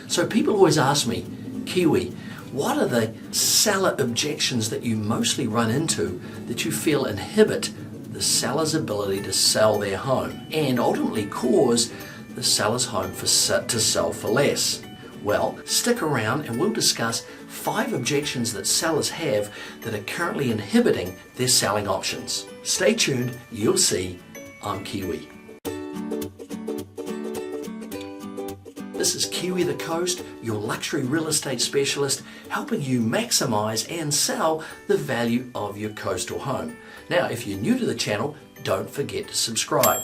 So people always ask me, Kiwi, what are the seller objections that you mostly run into that you feel inhibit the seller's ability to sell their home and ultimately cause the seller's home to sell for less? Well, stick around and we'll discuss 5 objections that sellers have that are currently inhibiting their selling options. Stay tuned, you'll see. I'm Kiwi. This is Kiwi the Coast, your luxury real estate specialist, helping you maximize and sell the value of your coastal home. Now, if you're new to the channel, don't forget to subscribe.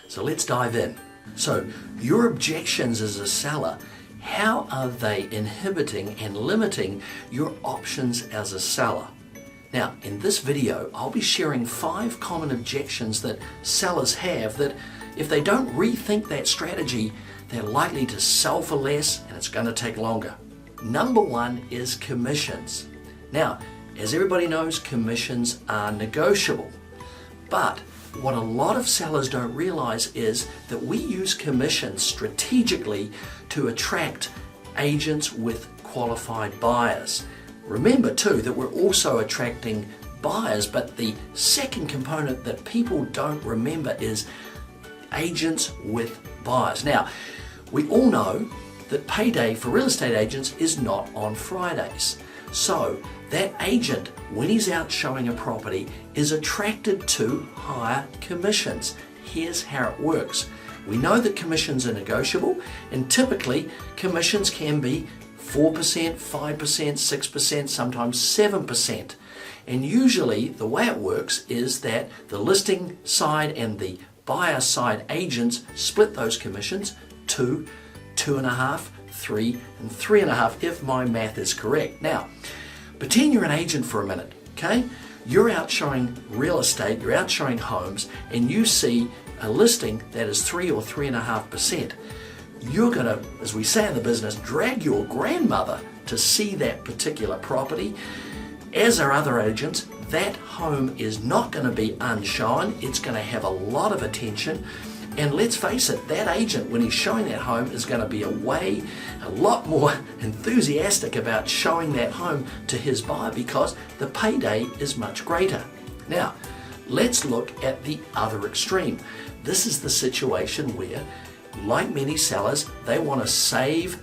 So let's dive in. So, your objections as a seller, how are they inhibiting and limiting your options as a seller? Now, in this video, I'll be sharing 5 common objections that sellers have that if they don't rethink that strategy, they're likely to sell for less and it's going to take longer. Number 1 is commissions. Now, as everybody knows, commissions are negotiable. But what a lot of sellers don't realize is that we use commissions strategically to attract agents with qualified buyers. Remember too that we're also attracting buyers, but the second component that people don't remember is agents with buyers. Now, we all know that payday for real estate agents is not on Fridays. So that agent, when he's out showing a property, is attracted to higher commissions. Here's how it works. We know that commissions are negotiable, and typically commissions can be 4%, 5%, 6%, sometimes 7%. And usually the way it works is that the listing side and the buyer side agents split those commissions 2, 2.5, 3, and 3.5 if my math is correct. Now, pretend you're an agent for a minute, okay? You're out showing real estate, you're out showing homes, and you see a listing that is 3 or 3.5%. You're going to, as we say in the business, drag your grandmother to see that particular property. As are other agents, that home is not going to be unshown. It's going to have a lot of attention. And let's face it, that agent, when he's showing that home, is going to be a lot more enthusiastic about showing that home to his buyer because the payday is much greater. Now, let's look at the other extreme. This is the situation where, like many sellers, they want to save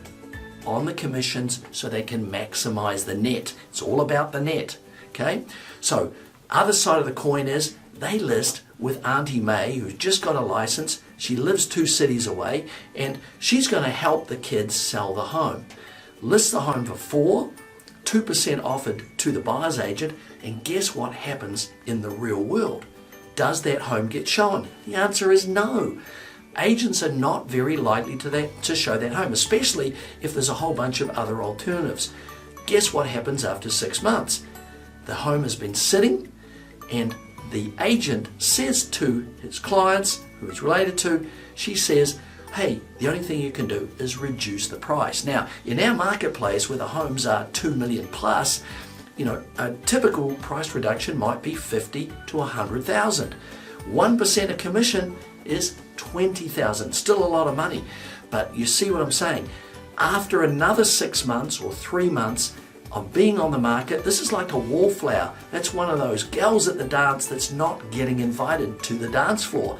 on the commissions so they can maximize the net. It's all about the net, okay? So, other side of the coin is they list with Auntie May, who's just got a license. She lives 2 cities away, and she's going to help the kids sell the home. List the home for 4, 2% offered to the buyer's agent, and guess what happens in the real world? Does that home get shown? The answer is no. Agents are not very likely to show that home, especially if there's a whole bunch of other alternatives. Guess what happens after 6 months? The home has been sitting, and the agent says to his clients, who it's related to, she says, hey, the only thing you can do is reduce the price. Now, in our marketplace where the homes are 2 million plus, a typical price reduction might be 50 to 100,000. 1% of commission is 20,000, still a lot of money. But you see what I'm saying? After another 6 months or 3 months of being on the market, this is like a wallflower. That's one of those girls at the dance that's not getting invited to the dance floor.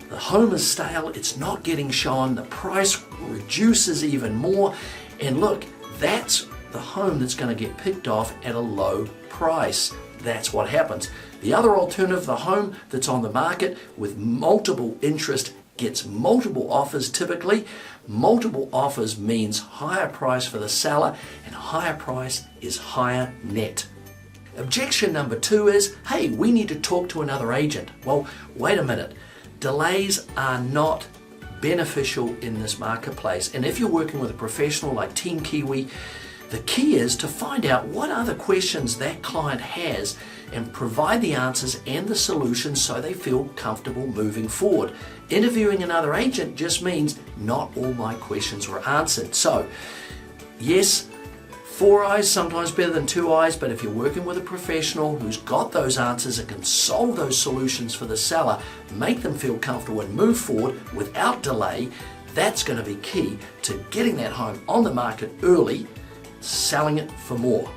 The home is stale, it's not getting shown, the price reduces even more, and look, that's the home that's going to get picked off at a low price. That's what happens. The other alternative, the home that's on the market with multiple interest, gets multiple offers typically. Multiple offers means higher price for the seller, and higher price is higher net. Objection number 2 is, hey, we need to talk to another agent. Well, wait a minute. Delays are not beneficial in this marketplace. And if you're working with a professional like Team Kiwi, the key is to find out what other questions that client has and provide the answers and the solutions so they feel comfortable moving forward. Interviewing another agent just means not all my questions were answered. So, yes, 4 eyes, sometimes better than 2 eyes, but if you're working with a professional who's got those answers and can solve those solutions for the seller, make them feel comfortable and move forward without delay, That's going to be key to getting that home on the market early, selling it for more.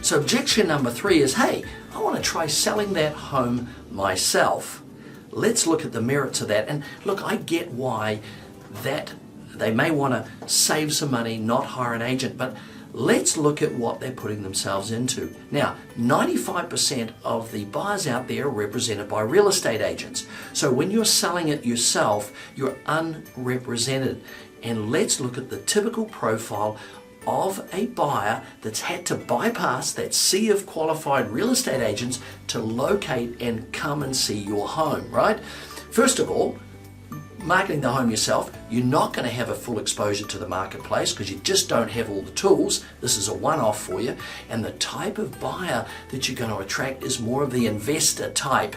So objection number 3 is, hey, I want to try selling that home myself. Let's look at the merits of that. And look, I get why that they may want to save some money, not hire an agent, but let's look at what they're putting themselves into. Now, 95% of the buyers out there are represented by real estate agents. So when you're selling it yourself, you're unrepresented. And let's look at the typical profile of a buyer that's had to bypass that sea of qualified real estate agents to locate and come and see your home, right? First of all, marketing the home yourself, you're not going to have a full exposure to the marketplace because you just don't have all the tools. This is a one-off for you. And the type of buyer that you're going to attract is more of the investor type.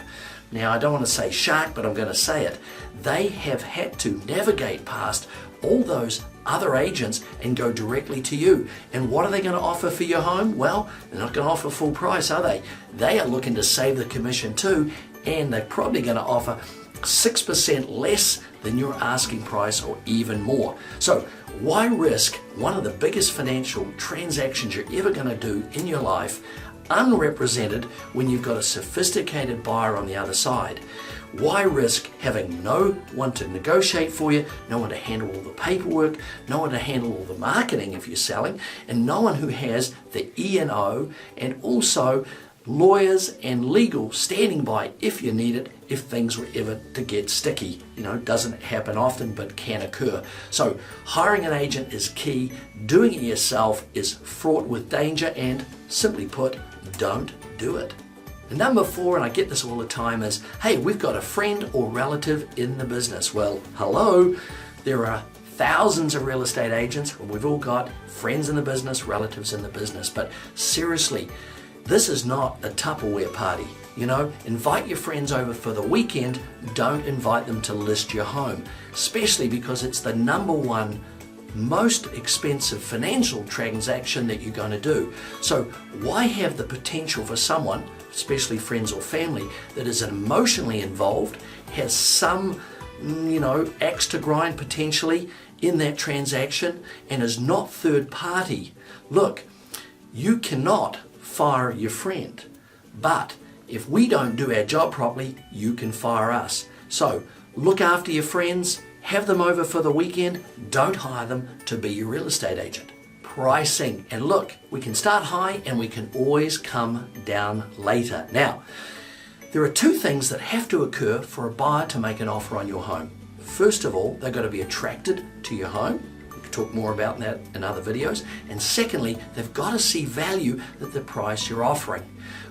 Now, I don't want to say shark, but I'm going to say it. They have had to navigate past all those other agents and go directly to you. And what are they going to offer for your home? Well, they're not going to offer full price, are they? They are looking to save the commission too, and they're probably going to offer 6% less than your asking price or even more. So why risk one of the biggest financial transactions you're ever going to do in your life unrepresented when you've got a sophisticated buyer on the other side? Why risk having no one to negotiate for you, no one to handle all the paperwork, no one to handle all the marketing if you're selling, and no one who has the E&O and also lawyers and legal standing by if you need it, if things were ever to get sticky. You know, it doesn't happen often, but can occur. So hiring an agent is key. Doing it yourself is fraught with danger, and simply put, don't do it. And number 4, and I get this all the time, is, hey, we've got a friend or relative in the business. Well, hello, there are thousands of real estate agents, and we've all got friends in the business, relatives in the business. But seriously, this is not a Tupperware party. You know, invite your friends over for the weekend. Don't invite them to list your home, especially because it's the number 1 most expensive financial transaction that you're going to do. So why have the potential for someone, especially friends or family, that is emotionally involved, has some, axe to grind potentially in that transaction, and is not third party? Look, you cannot fire your friend, but if we don't do our job properly, you can fire us. So look after your friends, have them over for the weekend, don't hire them to be your real estate agent. Pricing, and look, we can start high and we can always come down later. Now, there are 2 things that have to occur for a buyer to make an offer on your home. First of all, they've got to be attracted to your home. Talk more about that in other videos. And secondly, they've got to see value at the price you're offering.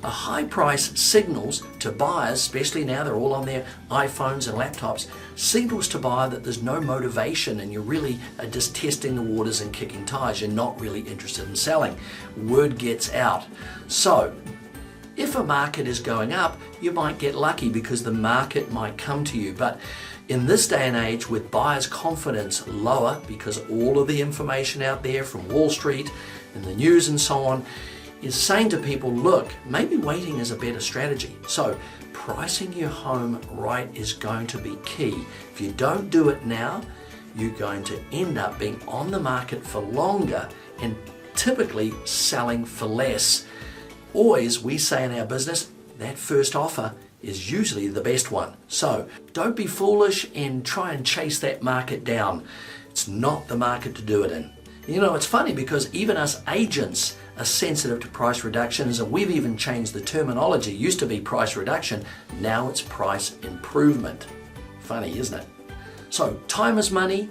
A high price signals to buyers, especially now they're all on their iPhones and laptops, signals to buyer that there's no motivation and you're really just testing the waters and kicking tires. You're not really interested in selling. Word gets out. So if a market is going up, you might get lucky because the market might come to you. But in this day and age, with buyers' confidence lower because all of the information out there from Wall Street and the news and so on is saying to people, look, maybe waiting is a better strategy. So pricing your home right is going to be key. If you don't do it now, you're going to end up being on the market for longer and typically selling for less. Always, we say in our business, that first offer is usually the best one. So don't be foolish and try and chase that market down. It's not the market to do it in. You know, it's funny because even us agents are sensitive to price reductions, and we've even changed the terminology. It used to be price reduction, now it's price improvement. Funny, isn't it? So time is money,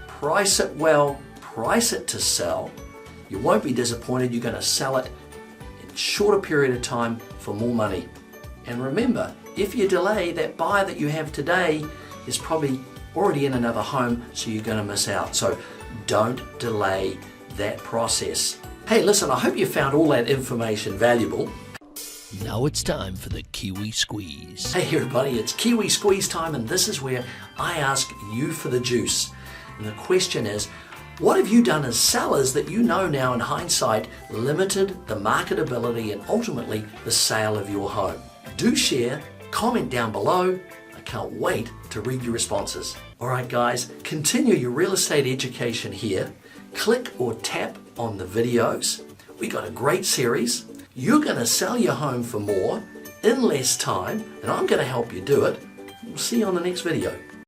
price it well, price it to sell. You won't be disappointed. You're going to sell it in a shorter period of time for more money. And remember, if you delay, that buyer that you have today is probably already in another home, so you're going to miss out. So don't delay that process. Hey, listen, I hope you found all that information valuable. Now it's time for the Kiwi Squeeze. Hey everybody, it's Kiwi Squeeze time, and this is where I ask you for the juice. And the question is, what have you done as sellers that you know now in hindsight limited the marketability and ultimately the sale of your home? Do share, comment down below. I can't wait to read your responses. Alright guys, continue your real estate education here. Click or tap on the videos. We got a great series. You're going to sell your home for more in less time, and I'm going to help you do it. We'll see you on the next video.